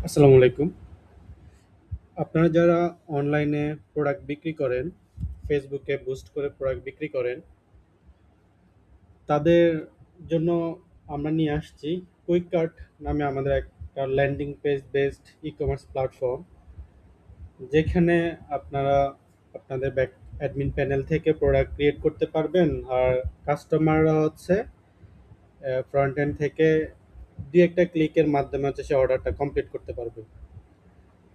আসসালামু আলাইকুম। আপনারা যারা অনলাইনে প্রোডাক্ট বিক্রি করেন, ফেসবুকে বুস্ট করে প্রোডাক্ট বিক্রি করেন, তাদের জন্য আমরা নিয়ে আসছি কুইক কার্ট নামে আমাদের একটা landing page based e-commerce platform, যেখানে আপনারা আপনাদের ব্যাক অ্যাডমিন প্যানেল থেকে প্রোডাক্ট ক্রিয়েট করতে পারবেন। আর কাস্টমাররা হচ্ছে ফ্রন্ট এন্ড থেকে দুই একটা ক্লিকের মাধ্যমে হচ্ছে সে অর্ডারটা কমপ্লিট করতে পারবে।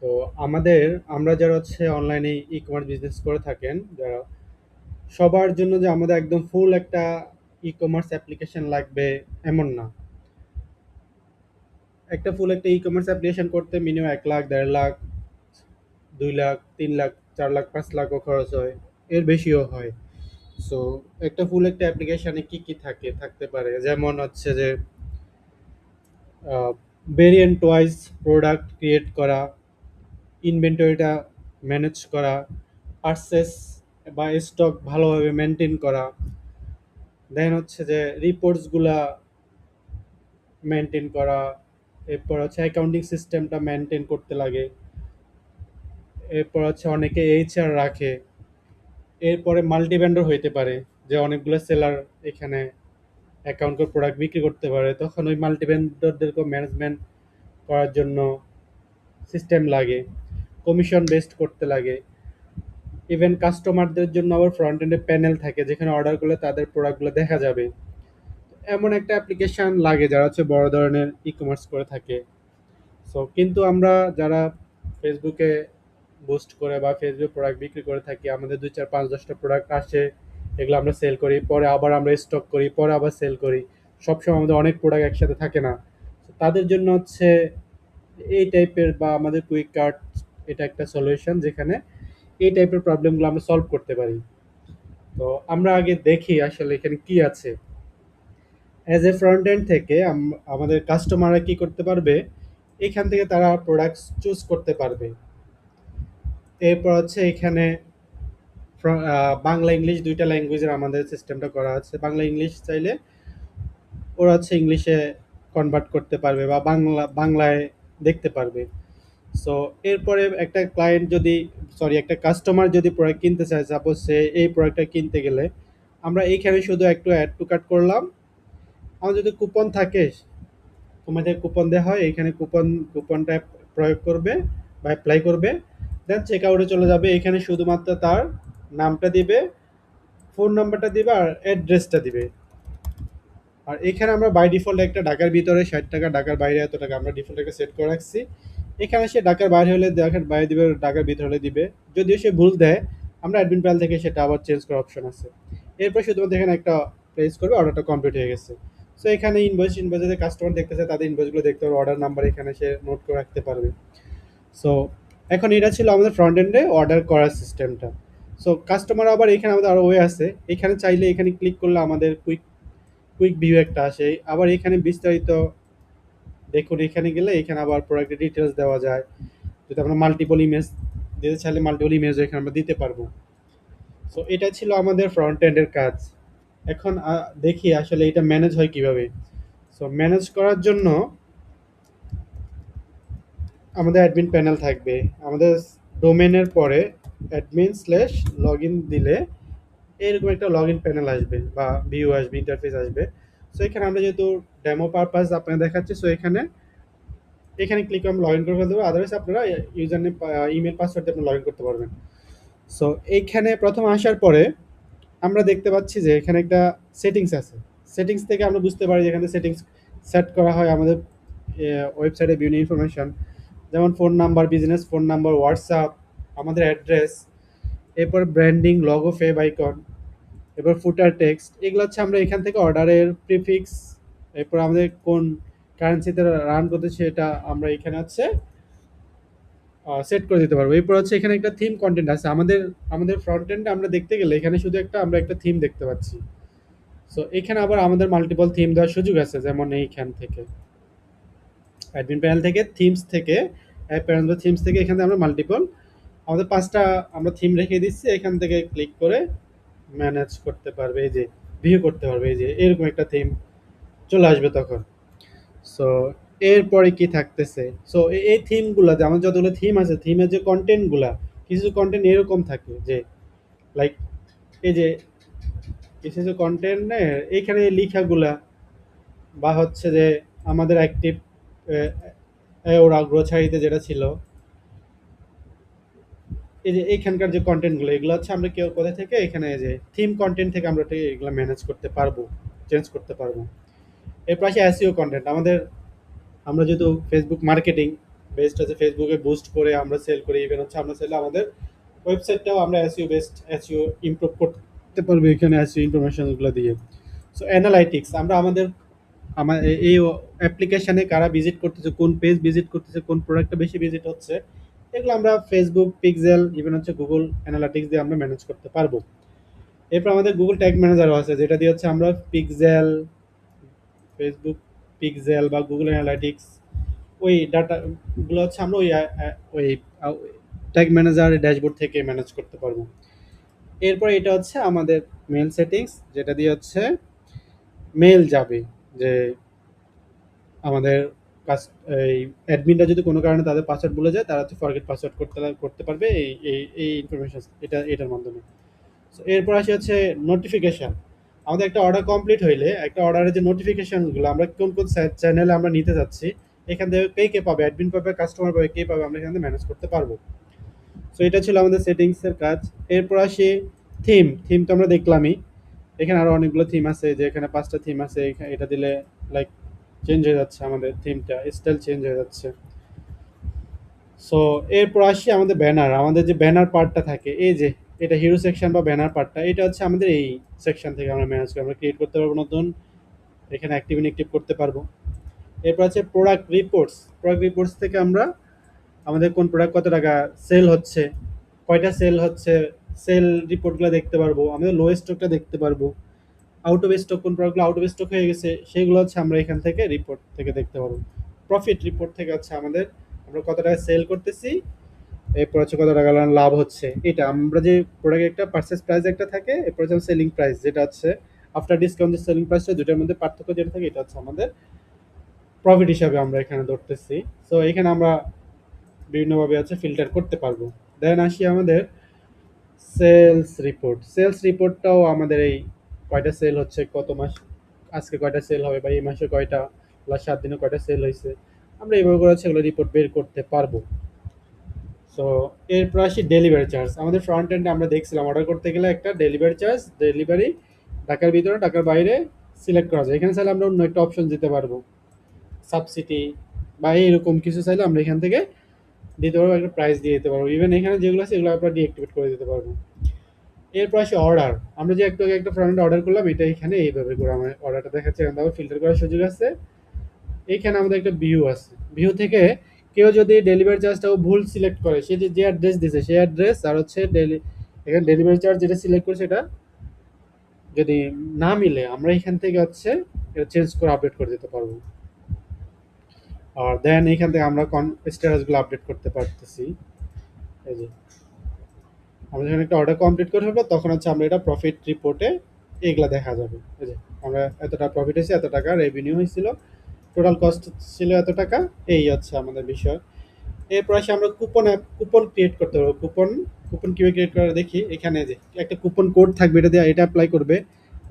তো আমাদের আমরা যারা হচ্ছে অনলাইনে ই কমার্স বিজনেস করে থাকেন, যারা সবার জন্য যে আমাদের একদম ফুল একটা ই কমার্স অ্যাপ্লিকেশন লাগবে এমন না। একটা ফুল একটা ই কমার্স অ্যাপ্লিকেশন করতে মিনিমাম 1 লাখ, 1.5 লাখ, 2 লাখ, 3 লাখ, 4 লাখ, 5 লাখও খরচ হয়, এর বেশিও হয়। সো একটা ফুল একটা অ্যাপ্লিকেশনে কি কি থাকতে পারে, যেমন হচ্ছে যে ভেরিয়েন্ট ওয়াইজ প্রোডাক্ট ক্রিয়েট করা, ইনভেন্টরিটা ম্যানেজ করা, পারচেস বা স্টক ভালোভাবে মেনটেন করা, দেন হচ্ছে যে রিপোর্টসগুলা মেনটেন করা, এরপর হচ্ছে অ্যাকাউন্টিং সিস্টেমটা মেনটেন করতে লাগে, এরপর হচ্ছে অনেকে এইচআর রাখে, এরপরে মাল্টি ভেন্ডর হইতে পারে, যে অনেকগুলো সেলার এখানে অ্যাকাউন্ট করে প্রোডাক্ট বিক্রি করতে পারে, তখন ওই মাল্টি ভেন্ডরদেরকে ম্যানেজমেন্ট করার জন্য সিস্টেম লাগে, কমিশন বেসড করতে লাগে। ইভেন কাস্টমারদের জন্য আবার ফ্রন্ট এন্ডে প্যানেল থাকে, যেখানে অর্ডার করলে তাদের প্রোডাক্টগুলো দেখা যাবে। এমন একটা অ্যাপ্লিকেশন লাগে যারা হচ্ছে বড় ধরনের ই কমার্স করে থাকে। সো কিন্তু আমরা যারা ফেসবুকে বুস্ট করে বা ফেসবুক প্রোডাক্ট বিক্রি করে থাকি, আমাদের 2 4 5 10টা প্রোডাক্ট আসে, এগুলো আমরা সেল করি, পরে আবার আমরা স্টক করি, পরে আবার সেল করি। সবসময় আমাদের অনেক প্রোডাক্ট একসাথে থাকে না। তো তাদের জন্য হচ্ছে এই টাইপের বা আমাদের কুইক কার্ট, এটা একটা সলিউশন যেখানে এই টাইপের প্রবলেমগুলো আমরা সলভ করতে পারি। তো আমরা আগে দেখি আসলে এখানে কি আছে। অ্যাজ এ ফ্রন্ট এন্ড থেকে আমাদের কাস্টমাররা কি করতে পারবে, এখান থেকে তারা প্রোডাক্টস চুজ করতে পারবে। এরপর হচ্ছে এখানে বাংলা ইংলিশ দুইটা ল্যাঙ্গুয়েজের আমাদের সিস্টেমটা করা আছে। বাংলা ইংলিশ চাইলে ওরা হচ্ছে ইংলিশে কনভার্ট করতে পারবে বা বাংলায় দেখতে পারবে। সো এরপরে একটা ক্লায়েন্ট যদি, সরি, একটা কাস্টমার যদি প্রোডাক্ট কিনতে চায়, সাপোজ সে এই প্রোডাক্টটা কিনতে গেলে আমরা এইখানে শুধু একটু অ্যাড টু কার্ট করলাম। আমার যদি কুপন থাকে, তোমাদের কুপন দেওয়া হয়, এখানে কুপনটা প্রয়োগ করবে বা অ্যাপ্লাই করবে, দেন চেক আউটে চলে যাবে। এখানে শুধুমাত্র তার নামটা দিবে, ফোন নাম্বারটা দিবে আর অ্যাড্রেসটা দিবে। আর এখানে আমরা বাই ডিফল্ট একটা ঢাকার ভিতরে 60 টাকা, ঢাকার বাইরে এত টাকা আমরা ডিফল্ট একটা সেট করে রাখছি। এখানে সে ঢাকার বাইরে হলে ঢাকার বাইরে দিবে, ঢাকার ভিতরে হলে দিবে। যদিও সে ভুল দেয়, আমরা অ্যাডমিন প্যানেল থেকে সেটা আবার চেঞ্জ করার অপশন আছে। এরপর শুধুমাত্র এখানে একটা প্লেস করবে, অর্ডারটা কমপ্লিট হয়ে গেছে। সো এখানে ইনভয়েসে কাস্টমার দেখতেছে, তাদের ইনভয়েসগুলো দেখতে পারবে, অর্ডার নাম্বার এখানে সে নোট করে রাখতে পারবে। সো এখন এটা ছিল আমাদের ফ্রন্ট এন্ডে অর্ডার করার সিস্টেমটা। সো কাস্টমার আবার এখানে আমাদের আরও ওয়ে আছে। এখানে চাইলে এখানে ক্লিক করলে আমাদের কুইক কুইক ভিউ একটা আসে, আবার এখানে বিস্তারিত দেখুন। এখানে গেলে এখানে আবার প্রোডাক্টের ডিটেলস দেওয়া যায়। যদি আমরা মাল্টিপল ইমেজ দিতে চাইলে মাল্টিপল ইমেজ এখানে আমরা দিতে পারবো। সো এটা ছিল আমাদের ফ্রন্ট এন্ডের কাজ। এখন দেখি আসলে এটা ম্যানেজ হয় কিভাবে। সো ম্যানেজ করার জন্য আমাদের অ্যাডমিন প্যানেল থাকবে। আমাদের ডোমেনের পরে অ্যাডমিন স্ল্যাশ লগ ইন দিলে এরকম একটা লগ ইন প্যানেল আসবে বা ভিউ আসবে, ইন্টারফেস আসবে। সো এখানে আমরা যেহেতু ডেমো পারপাস আপনাকে দেখাচ্ছি, সো এখানে এখানে ক্লিক করে আমরা লগ ইন করে ফেলতে পারবো। আদারওয়াইজ আপনারা ইউজার নেম, ইমেল, পাসওয়ার্ড দিয়ে আপনি লগ ইন করতে পারবেন। সো এইখানে প্রথম আসার পরে আমরা দেখতে পাচ্ছি যে এখানে একটা সেটিংস আছে। সেটিংস থেকে আমরা বুঝতে পারি যে এখানে সেটিংস সেট করা হয় আমাদের ওয়েবসাইটে বিভিন্ন ইনফরমেশন, যেমন phone number, business phone number, WhatsApp, আমাদের অ্যাড্রেস, এরপর ব্র্যান্ডিং, লগো, ফেব আইকন, এরপর ফুটার টেক্সট, এগুলো হচ্ছে আমরা এখান থেকে অর্ডারের প্রিফিক্স, এরপর আমাদের কোন কারেন্সিতে রান করতে সেটা আমরা এখানে হচ্ছে সেট করে দিতে পারবো। এরপর হচ্ছে এখানে একটা থিম কন্টেন্ট আছে। আমাদের আমাদের ফ্রন্ট এন্ডে আমরা দেখতে গেলে এখানে শুধু আমরা একটা থিম দেখতে পাচ্ছি। সো এখানে আবার আমাদের মাল্টিপল থিম দেওয়ার সুযোগ আছে, যেমন এইখান থেকে অ্যাডমিন প্যানেল থেকে থিমস থেকে প্যানেল থিমস থেকে এখানে আমরা মাল্টিপল আমাদের 5টা আমরা থিম রেখে দিচ্ছি। এখান থেকে ক্লিক করে ম্যানেজ করতে পারবে, এই যে ভিউ করতে পারবে, এই যে এরকম একটা থিম চলে আসবে তখন। সো এরপরে কি থাকতেছে? সো এই থিমগুলা যে আমার যতগুলো থিম আছে, থিমের যে কনটেন্টগুলা, কিছু কনটেন্ট এরকম থাকে যে লাইক এই যে কিছু কিছু কনটেন্টের এইখানে লিখাগুলা বা হচ্ছে যে আমাদের অ্যাক্টিভ ওর আগ্রহছাড়িতে যেটা ছিল, এই যে এইখানকার যে কনটেন্টগুলো এগুলো হচ্ছে আমরা কেউ কোথা থেকে এখানে এই যে থিম কনটেন্ট থেকে আমরা এগুলো ম্যানেজ করতে পারবো, চেঞ্জ করতে পারবো। এর পাশে এসইও কনটেন্ট আমাদের, আমরা যেহেতু ফেসবুক মার্কেটিং বেসড আছে, ফেসবুকে বুস্ট করে আমরা সেল করি, ইভেন হচ্ছে আমরা সেলে আমাদের ওয়েবসাইটটাও আমরা এসইও বেসড এসইও ইমপ্রুভ করতে পারবো এখানে এসইও ইনফরমেশনগুলো দিয়ে। সো অ্যানালাইটিক্স আমরা আমাদের এই অ্যাপ্লিকেশনে কারা ভিজিট করতেছে, কোন পেজ ভিজিট করতেছে, কোন প্রোডাক্টটা বেশি ভিজিট হচ্ছে, এগুলো আমরা ফেসবুক পিক্সেল ইভেন হচ্ছে গুগল অ্যানালিটিক্স দিয়ে আমরা ম্যানেজ করতে পারবো। এরপর আমাদের গুগল ট্যাগ ম্যানেজারও আছে, যেটা দিয়ে হচ্ছে আমরা পিক্সেল, ফেসবুক পিক্সেল বা গুগল অ্যানালিটিক্স ওই ডাটাগুলো হচ্ছে আমরা ওই ট্যাগ ম্যানেজার ড্যাশবোর্ড থেকে ম্যানেজ করতে পারবো। এরপর এটা হচ্ছে আমাদের মেল সেটিংস, যেটা দিয়ে হচ্ছে মেল যাবে যে আমাদের কাজ, এই অ্যাডমিনরা যদি কোনো কারণে তাদের পাসওয়ার্ড ভুলে যায়, তারা হচ্ছে ফরগেট পাসওয়ার্ড করতে পারবে এই ইনফরমেশন এটার মাধ্যমে। So, এরপর আসি হচ্ছে নোটিফিকেশন। আমাদের একটা অর্ডার কমপ্লিট হইলে একটা অর্ডারের যে নোটিফিকেশনগুলো আমরা কোন কোন চ্যানেলে আমরা নিতে যাচ্ছি, এখান থেকে কে কে পাবে, অ্যাডমিন পাবে, কাস্টমার পাবে, কে পাবে, আমরা এখান থেকে ম্যানেজ করতে পারবো। সো এটা ছিল আমাদের সেটিংসের কাজ। এরপর আসি থিম। থিম তো আমরা দেখলামই, এখানে আরো অনেকগুলো থিম আছে, যে এখানে 5টা থিম আছে, এটা দিলে লাইক চেঞ্জ হয়ে যাচ্ছে, আমাদের থিমটা স্টাইল চেঞ্জ হয়ে যাচ্ছে। সো এরপর আসি আমাদের ব্যানার। আমাদের যে ব্যানার পার্টটা থাকে, এই যে এটা হিরো সেকশন বা ব্যানার পার্টটা, এটা হচ্ছে আমাদের এই সেকশন থেকে আমরা ম্যানেজ করে আমরা ক্রিয়েট করতে পারবো নতুন, এখানে অ্যাক্টিভ ইনঅ্যাক্টিভ করতে পারবো। এরপর আছে প্রোডাক্ট রিপোর্টস। প্রোডাক্ট রিপোর্টস থেকে আমরা আমাদের কোন প্রোডাক্ট কত টাকা সেল হচ্ছে, কয়টা সেল হচ্ছে, সেল রিপোর্টগুলো দেখতে পারবো, আমাদের লো স্টকটা দেখতে পারবো, আউট অফ স্টক কোন প্রোডাক্টগুলো আউট অফ স্টক হয়ে গেছে সেগুলো হচ্ছে আমরা এখান থেকে রিপোর্ট থেকে দেখতে পারবো। প্রফিট রিপোর্ট থেকে হচ্ছে আমাদের আমরা কত টাকা সেল করতেছি, এরপর হচ্ছে কত টাকা লাভ হচ্ছে, এটা আমরা যে প্রোডাক্ট একটা পারচেস প্রাইস একটা থাকে, এরপর হচ্ছে সেলিং প্রাইস যেটা হচ্ছে আফটার ডিসকাউন্ট যে সেলিং প্রাইসটা, দুটার মধ্যে পার্থক্য যেটা থাকে, এটা হচ্ছে আমাদের প্রফিট হিসাবে আমরা এখানে ধরতেছি। সো এখানে আমরা বিভিন্নভাবে হচ্ছে ফিল্টার করতে পারবো। দেন আসি আমাদের সেলস রিপোর্ট। সেলস রিপোর্টটাও আমাদের এই কয়টা সেল হচ্ছে, কত মাস আজকে কয়টা সেল হবে, বা এই মাসে কয়টা, লাস্ট 7 দিনে কয়টা সেল হয়েছে, আমরা এইভাবে করে হচ্ছে এগুলো রিপোর্ট বের করতে পারবো। সো এরপর আসি ডেলিভারি চার্জ। আমাদের ফ্রন্ট এন্ডে আমরা দেখছিলাম অর্ডার করতে গেলে একটা ডেলিভারি চার্জ, ডেলিভারি ঢাকার ভিতরে ঢাকার বাইরে সিলেক্ট করা যায়, এখানে চাইলে আমরা অন্য একটা অপশন দিতে পারবো, সাবসিডি বা এইরকম কিছু চাইলে আমরা এখান থেকে দিতে পারবো, একটা প্রাইস দিয়ে দিতে পারবো। ইভেন এখানে যেগুলো আছে এগুলো আমরা ডিঅ্যাক্টিভেট করে দিতে পারবো। এরপর আসি অর্ডার। আমরা যে একটু আগে একটা ফ্রন্ট অর্ডার করলাম, এটা এখানে এইভাবে করে আমার অর্ডারটা দেখাচ্ছে, এখানে আবার ফিল্টার করার সুযোগ আছে। এইখানে আমাদের একটা ভিউ আছে, ভিউ থেকে কেউ যদি ডেলিভারি চার্জটাও ভুল সিলেক্ট করে, সে যে যে অ্যাড্রেস দিছে সেই অ্যাড্রেস আর হচ্ছে এখানে ডেলিভারি চার্জ যেটা সিলেক্ট করে সেটা যদি না মিলে, আমরা এখান থেকে হচ্ছে এটা চেঞ্জ করে আপডেট করে দিতে পারবো। আর দেন এখান থেকে আমরা স্ট্যাটাসগুলো আপডেট করতে পারতেছি। এই যে আমরা যখন একটা অর্ডার কমপ্লিট করে ফেলবো, তখন হচ্ছে আমরা এটা প্রফিট রিপোর্টে এগুলা দেখা যাবে। এই যে আমরা এতটা প্রফিট হয়েছে, এত টাকা রেভিনিউ হয়েছিল, টোটাল কস্ট ছিল এত টাকা, এই হচ্ছে আমাদের বিষয়। এরপর আসে আমরা কুপন ক্রিয়েট করতে পারবো। কুপন কুপন কীভাবে ক্রিয়েট করে দেখি, এখানে যে একটা কুপন কোড থাকবে, এটা দিয়ে এটা অ্যাপ্লাই করবে,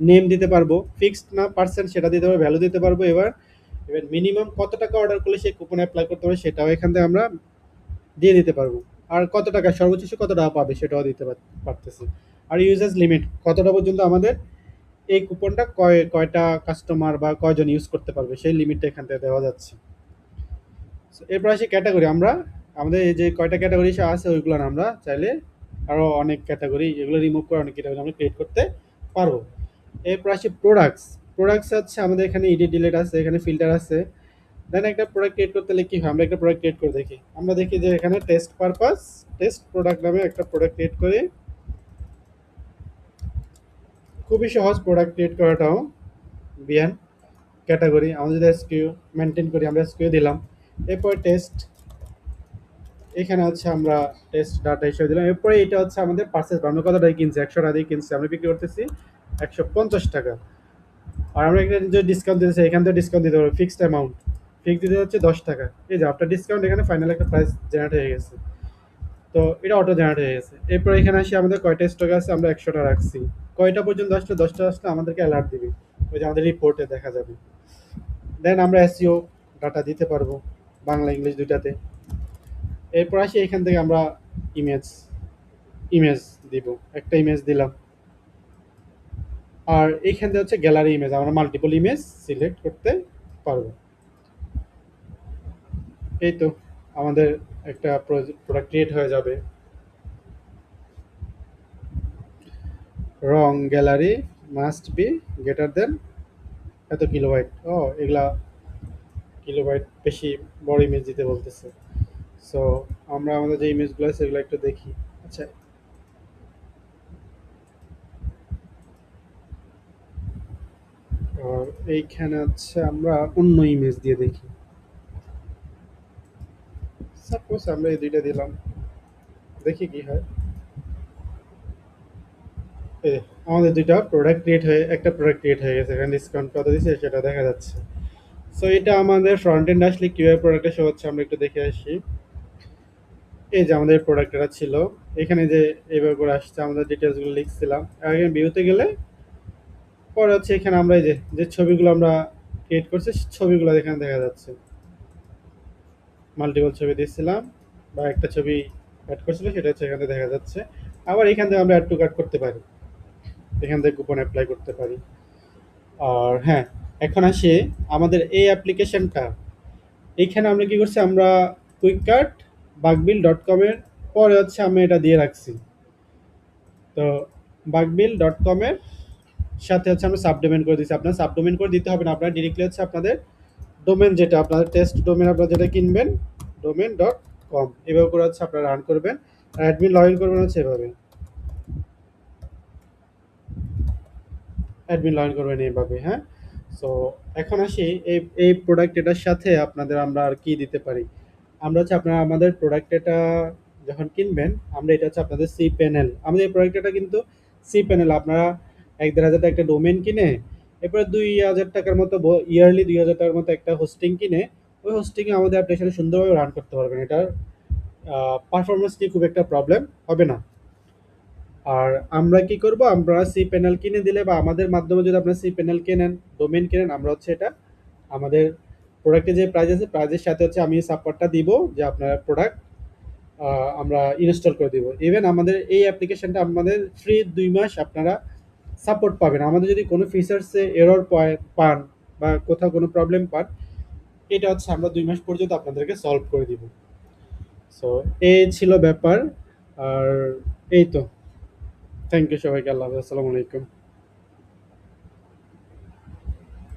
নেম দিতে পারবো, ফিক্সড না পার্সেন্ট সেটা দিতে পারবো, ভ্যালু দিতে পারবো। এবার এবার মিনিমাম কত টাকা অর্ডার করলে সেই কুপন অ্যাপ্লাই করতে পারবে সেটাও এখান থেকে আমরা দিয়ে দিতে পারবো। আর কত টাকা সর্বোচ্চ সে কত টাকা পাবে সেটাও দিতে পারতেছি। আর ইউজার্স লিমিট কতটা পর্যন্ত আমাদের এই কুপনটা কয়টা কাস্টমার বা কয়জন ইউজ করতে পারবে সেই লিমিটটা এখান থেকে দেওয়া যাচ্ছে। So, এরপর আসি ক্যাটাগরি। আমরা আমাদের এই যে কয়টা ক্যাটাগরি আছে ওইগুলো আমরা চাইলে আরও অনেক ক্যাটাগরি এগুলো রিমুভ করে অনেক ক্যাটাগরি আমরা ক্রিয়েট করতে পারবো। এরপর আসি প্রোডাক্টস। প্রোডাক্টস হচ্ছে আমাদের এখানে এডিট ডিলিট আছে, এখানে ফিল্টার আছে। দেন একটা প্রোডাক্ট ক্রিয়েট করতে হলে কি হয়, আমরা একটা প্রোডাক্ট ক্রিয়েট করে দেখি। আমরা দেখি যে এখানে টেস্ট পারপাস টেস্ট প্রোডাক্ট নামে একটা প্রোডাক্ট ক্রিয়েট করি। খুবই সহজ প্রোডাক্ট ক্রিয়েট করাটাও। বিয়ান ক্যাটাগরি আমরা যদি এসকিউ মেনটেন করি, আমরা এসকিউ দিলাম, এরপর টেস্ট, এখানে হচ্ছে আমরা টেস্ট ডাটা হিসেবে দিলাম। এরপরে এটা হচ্ছে আমাদের পার্সেস, আমরা কত টাকা কিনছি, 100 টাকা দিয়ে কিনছি, আমরা বিক্রি করতেছি 150 টাকা। আর আমরা এখানে যে ডিসকাউন্ট দিতেছি, এখান থেকে ডিসকাউন্ট দিতে পারবো ফিক্সড অ্যামাউন্ট, ফিক্স দিতে হচ্ছে 10 টাকা। এই যে আপনার ডিসকাউন্ট এখানে ফাইনাল একটা প্রাইস জেনারেট হয়ে গেছে। তো এটা অটো জেনারেট হয়ে গেছে। এরপর এখানে আসি আমাদের কয়টা স্টক আছে, আমরা 100টা রাখছি। কয়টা পর্যন্ত আসলে 10টা আসলে আমাদেরকে অ্যালার্ট দিবে, ওই যে আমাদের রিপোর্টে দেখা যাবে। দেন আমরা এসইও ডাটা দিতে পারবো বাংলা ইংলিশ দুইটাতে। এরপর আসি এখান থেকে আমরা ইমেজ ইমেজ দিব, একটা ইমেজ দিলাম। আর এইখান থেকে হচ্ছে গ্যালারি ইমেজ, আমরা মাল্টিপল ইমেজ সিলেক্ট করতে পারবো। এই তো আমাদের একটা প্রোডাক্ট ক্রিয়েট হয়ে যাবে। রং gallery must be greater than এত কিলোবাইট। ও, এগুলা কিলোবাইট বেশি বড় ইমেজ দিতে বলতেছে। সো আমরা আমাদের যে ইমেজগুলো আছে সেগুলো একটু দেখি। আচ্ছা, আর এইখানে হচ্ছে আমরা অন্য ইমেজ দিয়ে দেখি। সাপোজ আমরা এই দুইটা দিলাম, দেখি কি হয়। এই যে, আমাদের দুইটা প্রোডাক্ট ক্রিয়েট হয়ে একটা প্রোডাক্ট ক্রিয়েট হয়ে গেছে, এখানে ডিসকাউন্ট কত দিচ্ছে সেটা দেখা যাচ্ছে। সো এটা আমাদের ফ্রন্ট এন্ড আসলে কিভাবে প্রোডাক্টটা শো হচ্ছে আমরা একটু দেখে আসি। এই যে আমাদের প্রোডাক্টটা ছিল, এখানে যে এইভাবে করে আসছে, আমাদের ডিটেলসগুলো লিখছিলাম। আর এখানে ভিউতে গেলে পরে হচ্ছে এখানে আমরা এই যে যে ছবিগুলো আমরা ক্রিয়েট করছি ছবিগুলো এখানে দেখা যাচ্ছে। মাল্টিপল ছবি দিচ্ছিলাম বা একটা ছবি অ্যাড করছিল সেটা হচ্ছে এখানে দেখা যাচ্ছে। আবার এখান থেকে আমরা অ্যাড টু কার্ট করতে পারি, এখান থেকে কুপন অ্যাপ্লাই করতে পারি। আর হ্যাঁ, এখন আসি আমাদের এই অ্যাপ্লিকেশনটা। এইখানে আমরা কি করছি, আমরা কুইককার্ট বাকবিল.com-এর পরে হচ্ছে আমি এটা দিয়ে রাখছি। তো বাকবিল.com-এর সাথে হচ্ছে আমরা সাবডোমেন করে দিচ্ছি। আপনার সাবডোমেন করে দিতে হবে না, আপনার ডিরেক্টলি হচ্ছে আপনাদের ডোমেন যেটা আপনাদের টেস্ট ডোমেন আপনারা যেটা কিনবেন, ডোমেন.com এভাবে করে হচ্ছে আপনারা রান করবেন। আর অ্যাডমিন লগ ইন করবেন হচ্ছে এভাবে, অ্যাডমিন লগ ইন করবেন এইভাবে। হ্যাঁ, সো এখন আসি এই এই প্রোডাক্ট এটার সাথে আপনাদের আমরা আর কি দিতে পারি। আমরা হচ্ছে আপনারা আমাদের প্রোডাক্ট এটা যখন কিনবেন, আমরা এটা হচ্ছে আপনাদের সি প্যানেল, আমাদের এই প্রোডাক্ট এটা কিন্তু সি প্যানেল। আপনারা 1-1.5 হাজার টাকা একটা ডোমেন কিনে এরপরে 2,000 টাকার মতো ইয়ারলি 2,000 টাকার মতো একটা হোস্টিং কিনে ওই হোস্টিংয়ে আমাদের অ্যাপ্লিকেশনে সুন্দরভাবে রান করতে পারবেন। এটার পারফরমেন্স নিয়ে খুব একটা প্রবলেম হবে না। আর আমরা কি করব, আমরা সি প্যানেল কিনে দিলে বা আমাদের মাধ্যমে যদি আপনারা সি প্যানেল কেনেন, ডোমেন কেনেন, আমরা হচ্ছে এটা আমাদের প্রোডাক্টের যে প্রাইস আছে প্রাইজের সাথে হচ্ছে আমি সাপোর্টটা দিব যে আপনার প্রোডাক্ট আমরা ইনস্টল করে দিব। ইভেন আমাদের এই অ্যাপ্লিকেশনটা আমাদের ফ্রি 2 মাস আপনারা সাপোর্ট পাবেন। আমাদের যদি কোনো ফিচার্সে এরর পান বা কোথাও কোনো প্রবলেম পান, এটা হচ্ছে আমরা 2 মাস পর্যন্ত আপনাদেরকে সলভ করে দিব। সো এই ছিল ব্যাপার। আর এই তো, থ্যাংক ইউ সবাইকে, আল্লাহ হাফেজ, আসসালামু আলাইকুম।